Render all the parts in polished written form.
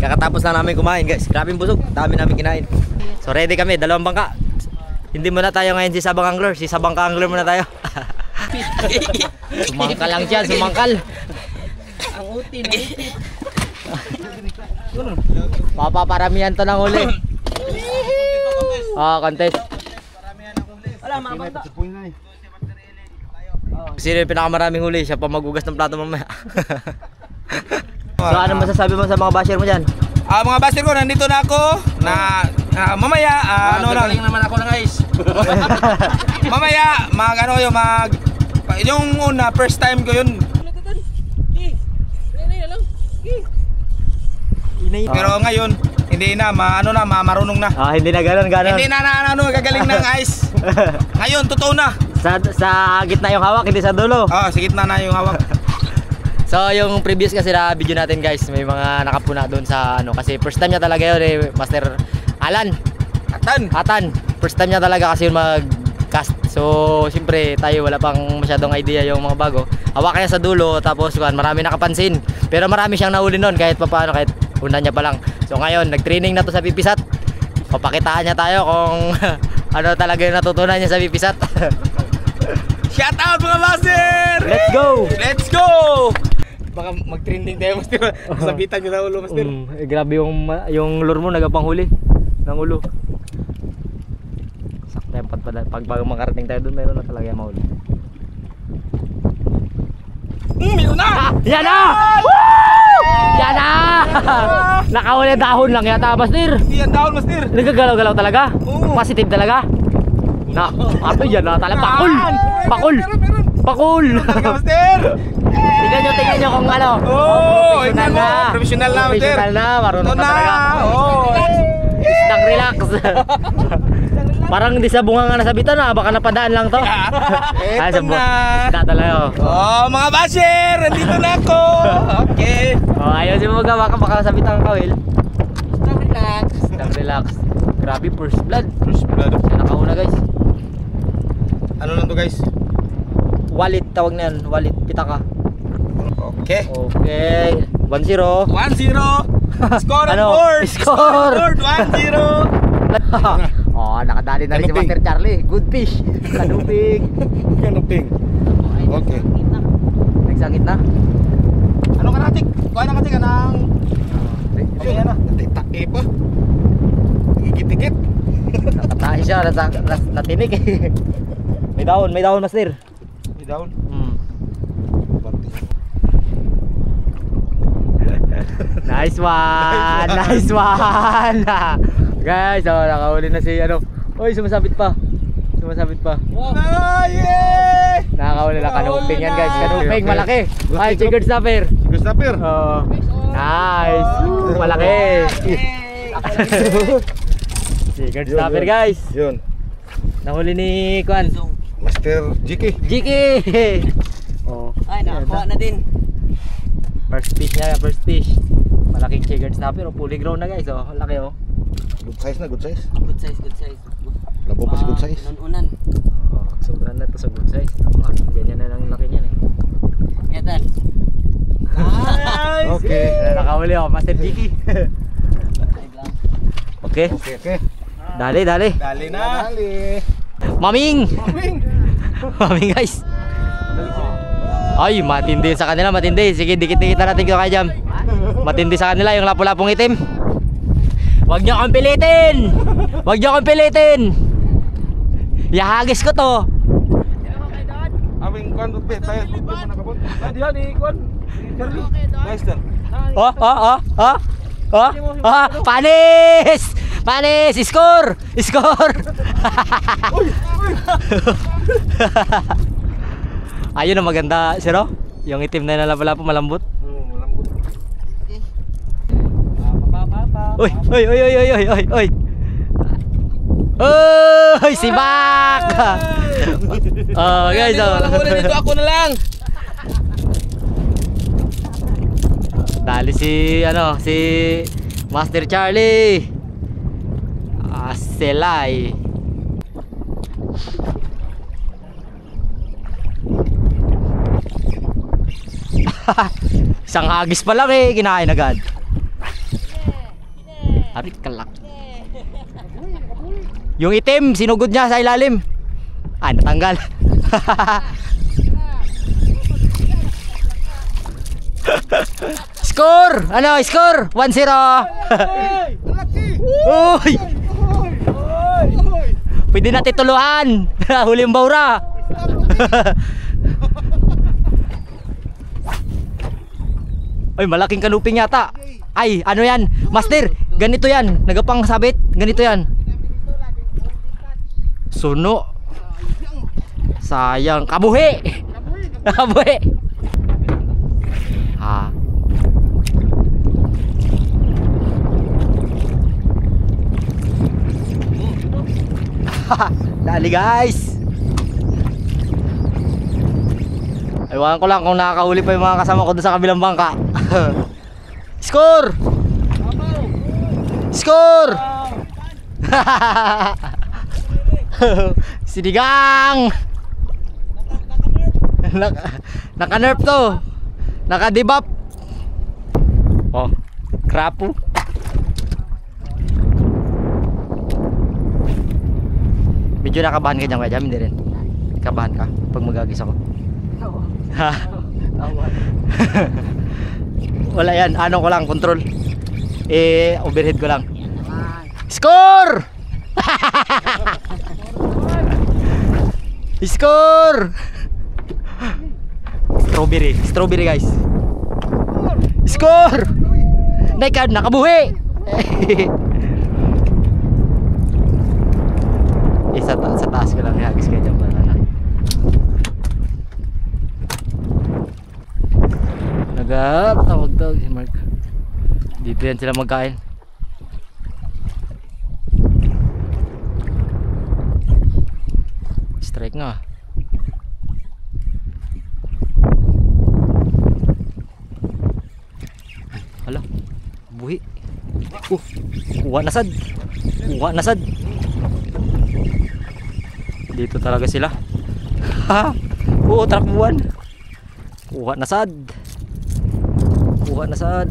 Kakatapos lang namin kumain guys. Grabing busog, dami namin kinain. So ready kami, dalawang bangka. Hindi muna tayo ngayon si Sabang Angler, si Sabangka Angler muna tayo. Sumangkal lang siya, sumangkal. Ang uti na uti. Papaparamihan to ng huli. Contest. Wala, mabangka. Sino yung pinakamaraming huli? Siya pa magugas ng plato mamaya. So ano masasabi mo sa mga basher mo dyan? Mga basher ko, nandito na ako na mamaya ano lang naman ako na guys. mamaya yung una first time ko yun. Pero ngayon hindi na marunong na. Hindi na ganun. Hindi na gagaling ng ice. Ngayon totoo na. Sa gitna yung hawak, hindi sa dulo. Sa gitna na yung hawak. So yung previous kasi na video natin guys, may mga nakapuna doon sa ano, kasi first time niya talaga yun eh, Master Alan Atan. First time niya talaga kasi yun mag-cast. So siyempre tayo wala pang masyadong idea yung mga bago. Hawak niya sa dulo, tapos marami nakapansin. Pero marami siyang nahuli noon kahit papaano, kahit una niya pa lang. So ngayon nag-training na to sa Pipisat. Papakitaan niya tayo kung ano talaga yung natutunan niya sa Pipisat. Shout out mga master! Let's go! Let's go! Baka mag-trending tayo master. Sabitan nyo na ulo master. Grabe yung lure mo nagapanghuli ng ulo. Sakto yan pag makarating tayo doon, meron na talaga yung mahuli. Meron na! Yan na! Yan na! Nakahuli dahon lang yata master. Hindi yan down master. Nagagalaw-galaw talaga? Oo. Positive talaga? Ano yan na talaga? Pakul! Pakul! Master! Tingnan nyo kung ano. Professional na master. Professional na, marunong na talaga. Isang relax. Parang hindi sa bunga nga nasabitan na, baka napadaan lang to. Eto na. Isda talaga. Mga basher, nandito na ako. Okay. Ayun mo magawa ka, baka nasabitan ang kawil. Stop, Relax. Grabe, first blood. First blood. Siya nakauna guys. Ano lang to guys? Wallet tawag na yan, wallet pitaka. Okay. 1-0. 1-0. Score on board. Score. 1-0. Nakadali na rin si Kanuping. Master Charlie. Good fish. Kanuping. Kanuping. Okay. Nagsangit na. Ano ka natik? Kuha na katik anang. Ayan na. Tae pa. Igit-igit. Nakatahi siya, natinik eh. May daon master. May down. Nice one. Guys, nakahuli na si ano. Oy, sumasabit pa. Yeah! Nakakahuli na kanuping yan guys. Kanuping malaki. Ay, chigard snapper. Good snapper. Nice. Malaki. Chigard snapper guys. Yun. Nahuli ni Kwan. Master Jiki. Ay, nakakuha na din. First fish. Malaking chigard snapper. Fully grown na guys. Laki oh. Good size na, good size. Good size. Labo pa si good size. Unan. Sobrang na to sa good size. Ganyan na lang laki niyan eh. Yatan. Nice. Okay. Nakahuli oh, Master Jiki. Okay. Dali. Dali na. Maming guys. Ay, matindi sa kanila, matindi. Sige, dikit-dikit na natin kay Jam. Matindi sa kanila yung lapu-lapong itim. Huwag niyo akong pilitin. Yahagis ko to. Aming kwan upe tayo dito mo nakabot. Diyan ni kwan. Charlie. Nice done. Panis! Score! Ayun ang maganda, siro. Yung itim na lapu-lapu malambot. Malambot. Oy! Sibak! Guys, Dito ako na lang. dali si Master Charlie. Selay. Isang hagis pa lang eh, kinain agad. Arit kalak. Yung itim, sinugod niya sa ilalim. Ah, natanggal. Score! Ano, score? 1-0. Uy! Pwede natin tuluan. Huli yung baura. Ay, malaking kanuping yata. Ay, ano yan? Master, ganito yan. Nagapang sabit. Ganito yan. Suno. Sayang. Kabuhi. Kabuhi. Ha. Dali guys. Ewan ko lang kung nakakahuli pa yung mga kasama ko doon sa kabilang bangka. Score! Score! Sinigang! Naka-nerf to. Naka-debuff. Oh, crapo. Medyo nakabahan ka dyan kaya hindi rin. Kabahan ka pag magagis ako. Wala yan, ano ko lang, control. Overhead ko lang. Score! Score! Strawberry guys. Score! Nakabuhi! Sa taas ko lang ihagis kayo dyan pala na. Tawag si Mark. Dito yan sila magkain. Strike nga. Hala, buhi. Kuha nasad. Kuha nasad. Dito talaga sila. Oo, trapuan. Kuha nasad. Kuha nasad.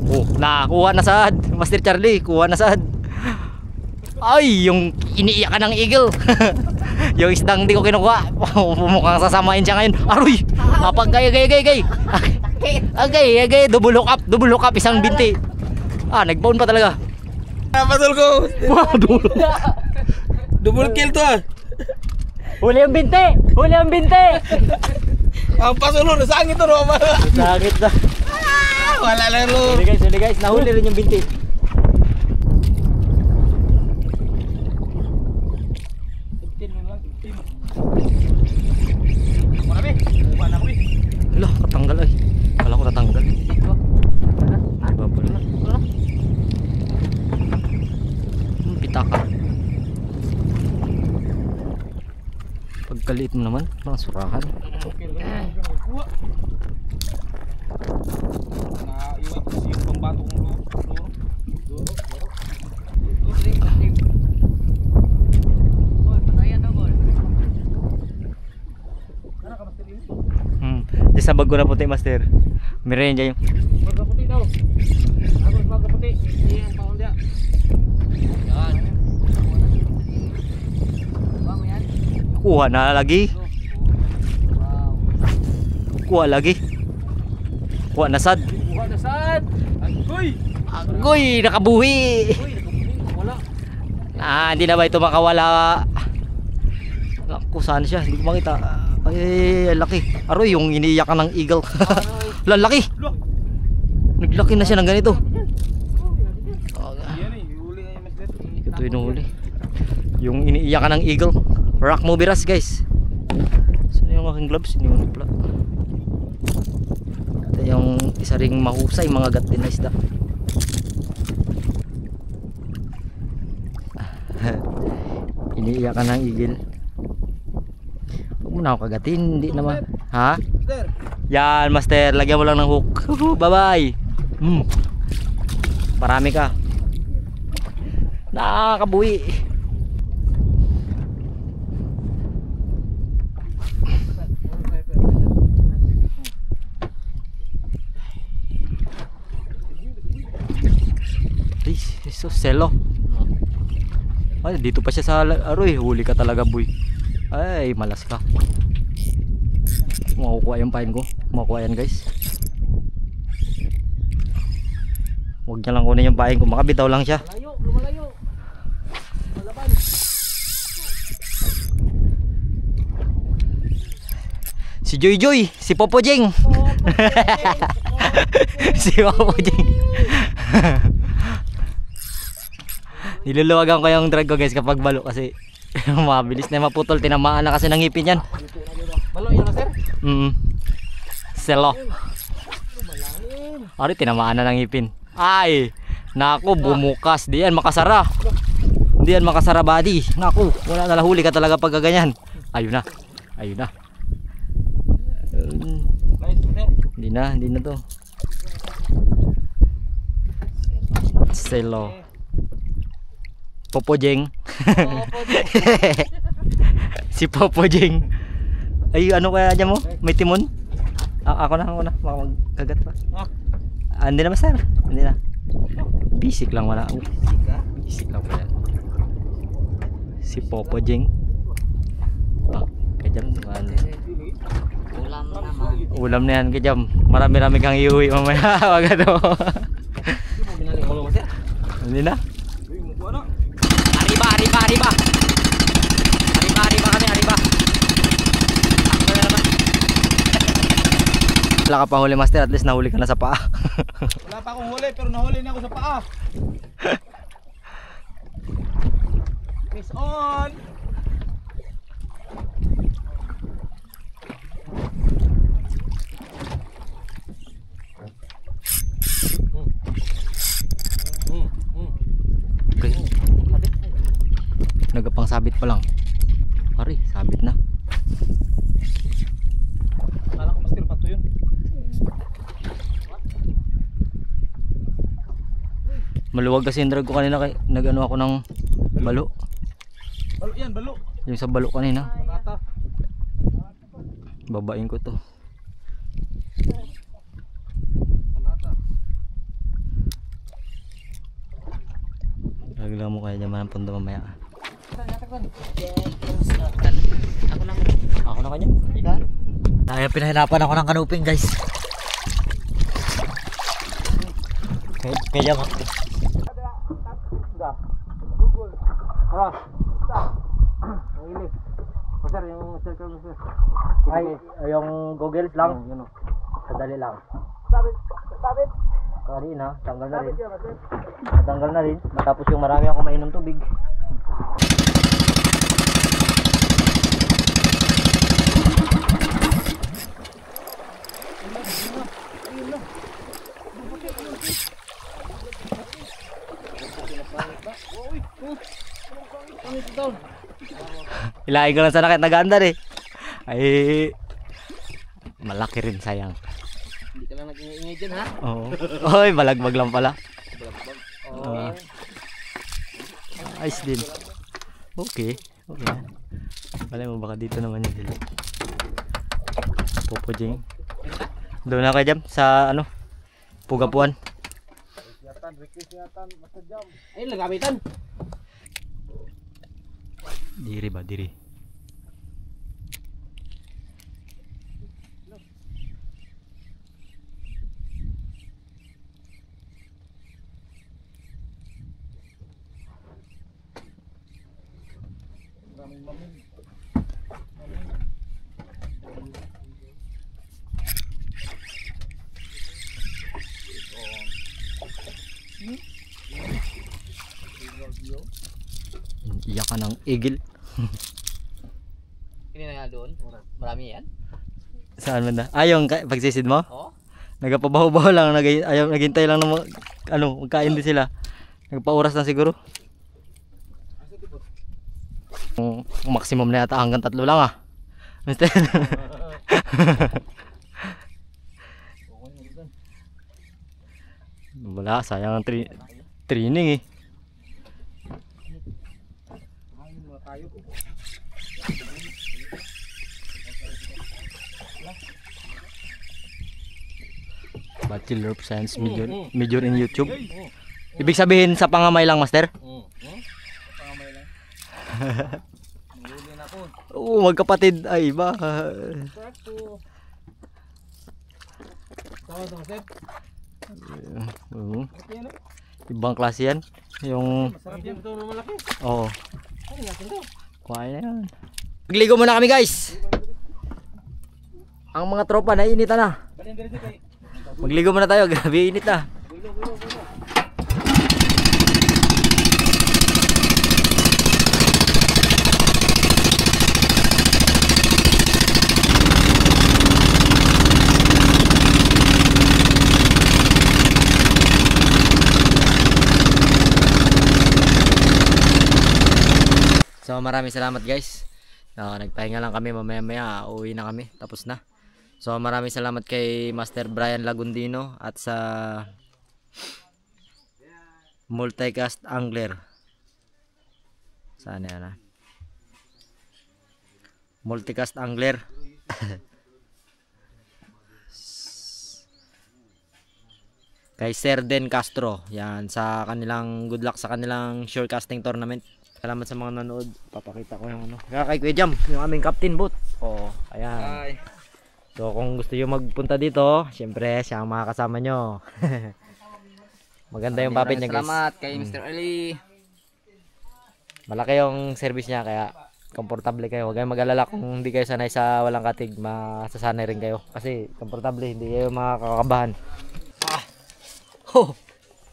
Oh, kuha nasad. Master Charlie, kuha nasad. Ay, yung iniiyakan ng eagle. Yung isdang di ko kinukuha. Mukhang sasamain siya ngayon. Aroy! Gay. Agay, double hook up, isang binti. Ah, nagbound pa talaga. Patol ko. Wow, Double kill to ah. Huli ang binti! Ang pasulong sa angin to no. Sakit na. Wala lang lo. Huli guys, nahuli rin yung binti. Hala, katanggal ay. Kala ko natanggal. Pitaka. Pagkaliit mo naman, mga surahan. Yung pambato kong Diyan sa bago na puti, Master. Meron dyan yung magkaputi daw. Ako magkaputi. Hindi ang paon dia. Yan. kuha na lagi. Kuha lagi. Kuha na sad. Kuha na sad. Agoy. Agoy, nakabuhi. Wala. Hindi na ba ito makawala? Naku, saan siya? Hindi ko makita. Ay, laki. Aroy, yung iniiyakan ng eagle. Lalaki. Naglaki na siya ng ganito. Ito yung huli. Yung iniiyakan ng eagle. Rock movie ras, guys. Saan yung aking gloves? Iniwan pala. Ito yung isa ring mahusay mga gat din na isda. Iniiyakan ng eagle. Huwag mo na ako kagatin, hindi naman. Ha? Yan, master, lagyan mo lang ng hook. Bye bye. Marami ka. Nakakabuhi. So, selo. Ay, dito pa siya sa aroy. Huli ka talaga, boy. Ay, malas ka. Makukuha yung pain ko. Makukuha yan, guys. Huwag niya lang kunin yung pain ko. Makabitaw lang siya. Malayo, lumalayo. Malaban. Si Joy Joy, si Popo Jeng. Si Popo Jeng. Niluluwagan ko yung drag ko, guys, kapag balo kasi mabilis na maputol. Tinamaan na kasi ng ngipin yan. Balo yan na, sir? Selo. Ari, tinamaan na ng ngipin. Ay, naku, bumukas. Di yan makasara. Di yan makasara, buddy. Naku, wala na, huli ka talaga pag ganyan. Ayun na. Ayun na. Hindi na to. Selo. Popo Jeng. Si Popo Jeng. Ay, ano kaya dyan mo? May timon? Ako na. Magkagat pa. Hindi na, master. Hindi na. Bisik lang wala. Bisik lang pala. Si Popo Jeng. Kaya dyan. Ulam naman. Ulam na yan, kaya dyan. Marami-rami kang iuwi mamaya. Wag ano. Hindi na. Arriba kami, arriba. Ako na naman. Wala ka pang huli, master, at least nahuli ka na sa paa. Wala pa akong huli pero nahuli na ako sa paa. Miss on. Okay. Nagapang sabit pa lang. Pare, sabit na. Kala ko master pato yun. Maluwag kasi yung drag ko kanina kay nagano ako ng balo. Balo yan, balo. Yung sa balo kanina. Malata. Babain ko to. Malata. Lagla mo kaya dyan ng pundo mamaya. Ako na kanya. Ikaw? Tayo pinahirapan ako ng kanuping, guys. Kaya mo. Sir, yung circle mo, sir. Ay, yung goggles lang. Sadali lang. Sabit. Kanina, tanggal na rin. Natanggal na rin. Matapos yung marami ako mainom tubig. Ilahin ko lang sana kahit nag-aandar eh. Ay, malaki rin, sayang. Hindi ka lang nag-ingay dyan, ha? Oo. Oy, balagbag lang pala. Ayos din. Okay. Okay. Malay mo baka dito naman yung sila. Popo Jeng. Doon na kayo dyan sa ano? Pugapuan. Ay, lagamitan. Diri ba? Diri. Iyak ka ng igil. Hindi na nga doon. Marami yan. Saan man na? Yung pagsisid mo? Oo. Nagpabaho-baho lang, naghintay lang ng magkain din sila. Nagpa-oras na siguro. Maximum na yata hanggang 3 lang ah. Wala, sayang ang training eh. Bachelor of Science major in YouTube. Ibig sabihin sa pangamay lang, master? Pangamay lang. Nanguli na po. Oo, magkapatid. Ay, iba. Sakto. Tama ito, Master. Oo. Okay, ano? Ibang klase yan. Yung... Masarap yan. Ito malaki. Oo. Ano natin ito? Kuhain na yan. Magligo muna kami, guys. Ang mga tropa, naiinitan na. Balin dito kay. Magligo muna tayo. Grabe, init na. Bulo. So maraming salamat guys. Nagpahinga lang kami, mamaya uwi na kami, tapos na. So maraming salamat kay Master Brian Lagundino at sa Multicast Angler. Saan yan? Multicast Angler. Kay Sir Den Castro. Yan, sa kanilang good luck sa kanilang shore casting tournament. Salamat sa mga nanood. Papakita ko yung ano. Kaya kay Kuya Jam, yung aming captain boat. Oh, ayan. Ay. So kung gusto niyo magpunta dito, syempre siya ang makakasama nyo. Maganda yung papit niya, guys. Salamat kay Mr. Ali. Malaki yung service niya, kaya komportable kayo. Huwag kayong mag-alala kung hindi kayo sanay sa walang katig, masasanay rin kayo. Kasi komportable, hindi kayo makakakabahan. Oh,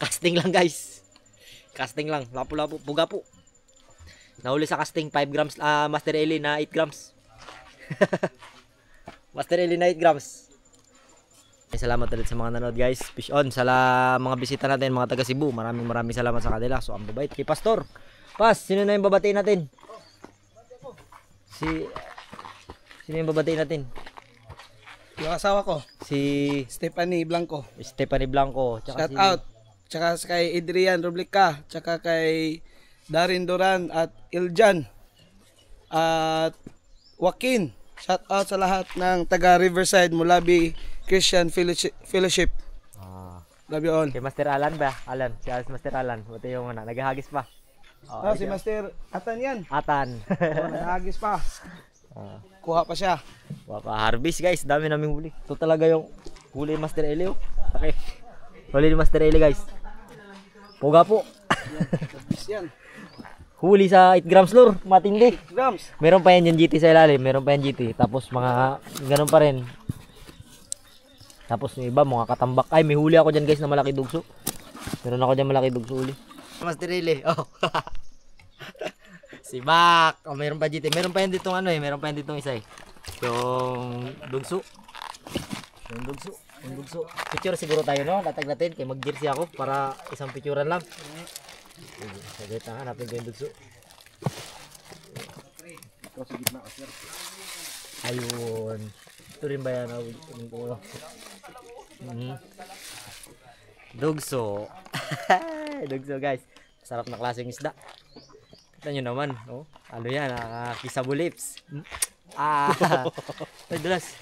casting lang guys. Casting lang, lapu-lapu, buga po. Nahuli sa casting 5 grams, Master Eli na 8 grams. Master Eli na 8 grams. Salamat ulit sa mga nanood guys. Fish on sa mga bisita natin, mga taga Cebu. Maraming salamat sa kanila. So ang babait kay Pastor. Pas, sino na yung babatiin natin? Sino yung babatiin natin? Yung asawa ko, Si Stephanie Blanco. Stephanie Blanco. Shout out. Tsaka kay Adrian Rublica, tsaka kay Darin Duran at Iljan at Joaquin. Shout out sa lahat ng taga Riverside Mulabi Christian Fellowship. Love you all. Kay Master Alan ba? Alan, si Master Alan. Buti yung naghahagis pa. Si Master Atan yan. Atan. Naghagis pa. Kuha pa siya. Wapa harvest guys, dami naming huli. Ito talaga yung huli ni Master Eli. Okay. Huli ni Master Eli guys. Puga po. Yan. Huli sa 8 grams lure, matindi. Grams. Meron pa yan yung GT sa ilalim, meron pa yan GT. Tapos mga ganun pa rin. Tapos yung iba mga katambak. Ay, may huli ako dyan guys na malaki dugso. Meron ako dyan malaki dugso huli. Master Eli. Oh. Si Mac. Oh, meron pa GT. Meron pa yan ditong ano eh, meron pa yan ditong isa eh. Yung dugso. Yung dugso. Picture siguro tayo no, latag natin kay mag-jersey ako para isang picturean lang. Sige, hanapin ko yung dugso. Ayun. Ito rin ba yan? Dugso. Dugso guys. Sarap na klaseng isda. Kita nyo naman. Oh. Ano yan? Kisabulips. Ay, dulas.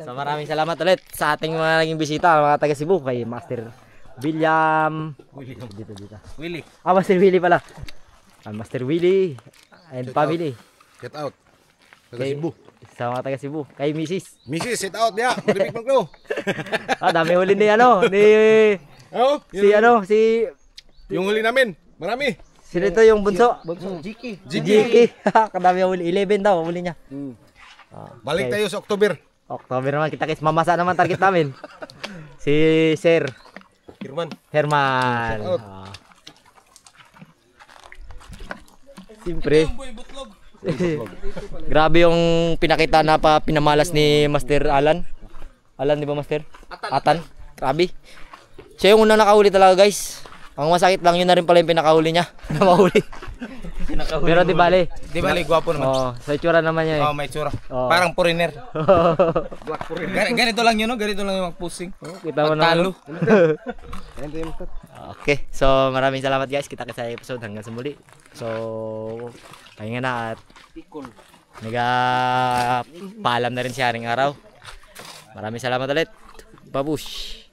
So maraming salamat ulit sa ating mga naging bisita, mga taga Cebu, kay Master William. Dito. Willie. Master Willie pala. Master Willie and family. Get out. Kay Cebu. Sa mga taga Cebu. Kay Mrs. Sit out niya. Maribig mo ko. Dami huli ni ano, Oh, si yung huli namin. Marami. sino ito yung bunso? Jiki. Jiki. Kadami huli. 11 daw huli niya. Balik Okay. tayo sa October. October naman kita guys. Mamasa naman target namin. Si Sir Herman. Siyempre. Grabe yung pinakita na pinamalas ni Master Alan. Alan, di ba Master? Atan. Grabe. Siya yung unang nakahuli talaga guys. Ang masakit lang yun na rin pala yung pinakahuli niya. Na mahuli. Pero di bale. Di ba, gwapo naman. Oh, sa itsura naman niya eh. Oh, may tsura. Oh. Parang foreigner. Black foreigner. Ganito lang yun, no? Ganito lang yung mag-pusing. Kita mo na. Pagtalo. Okay, so maraming salamat guys. Kita sa episode hanggang sa muli. So, pahinga na at paalam na rin si Haring Araw. Maraming salamat ulit. Babush.